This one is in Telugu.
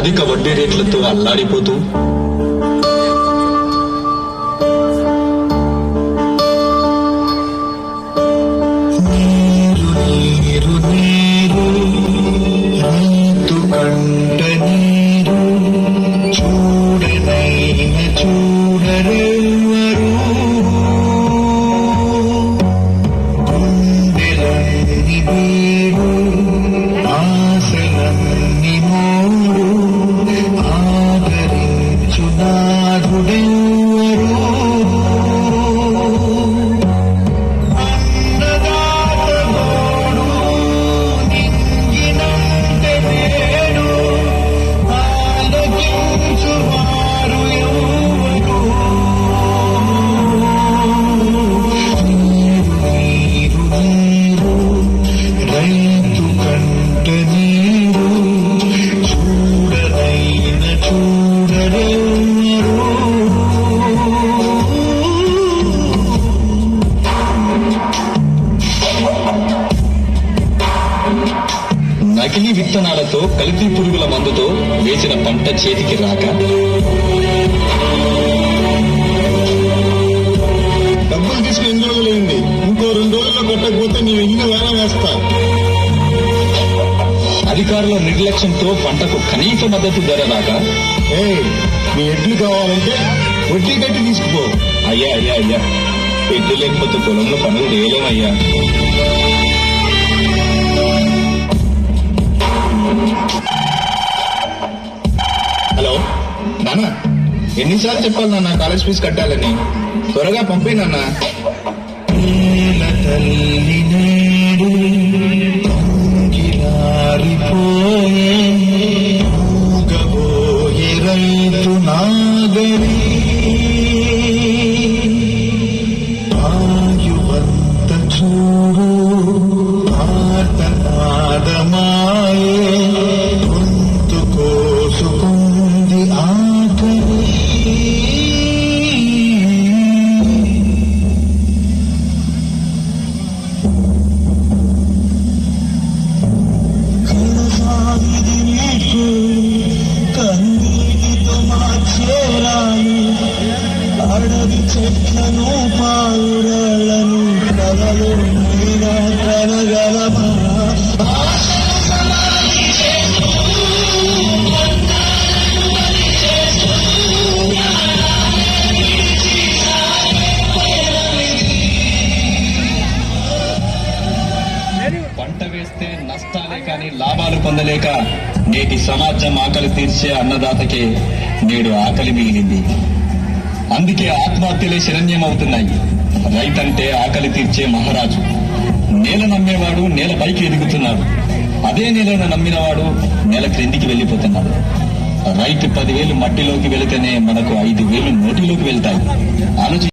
అధిక వడ్డీ రేట్లతో అల్లాడిపోతూ నకిలీ విత్తనాలతో కల్తీ పురుగుల మందుతో వేసిన పంట చేతికి రాక డబ్బులు తీసుకుని 8 రోజులైంది, ఇంకో 2 రోజుల్లో కొట్టకపోతే నేను ఇల్లు వేలా వేస్తా. అధికారుల నిర్లక్ష్యంతో పంటకు కనీస మద్దతు ధర రాక నీ ఎడ్లు కావాలంటే వడ్డీ కట్టి తీసుకుపో. అయ్యా అయ్యా అయ్యా ఎడ్లు లేకపోతే పొలంలో పనులు చేయలేమయ్యా. హలో నాన్న, ఎన్నిసార్లు చెప్పాలి నాన్న కాలేజ్ ఫీజు కట్టాలని? త్వరగా పంపే నాన్న. రైతు నాగరి ఆయువంత చూడు ఆర్తనాదమాయే గొంతు కోసుకుంది ఆకలి. కన్నీటితో మార్చేరాలు అడవి చెట్లను పావురాళ్ళను కలలు మీద కనగలమా? పంట వేస్తే నష్టాలే కాని లాభాలు పొందలేక నేటి సమాజం ఆకలి తీర్చే అన్నదాతకే నేడు ఆకలి మిగిలింది. అందుకే ఆత్మహత్యలే శరణ్యమవుతున్నాయి. రైతంటే ఆకలి తీర్చే మహారాజు. నేల నమ్మేవాడు నేల పైకి ఎదుగుతున్నాడు. అదే నేలను నమ్మినవాడు నేల క్రిందికి వెళ్లిపోతున్నాడు. రైతు 10,000 మట్టిలోకి వెళితేనే మనకు 5,000 నోటిలోకి వెళ్తాయి. ఆలోచి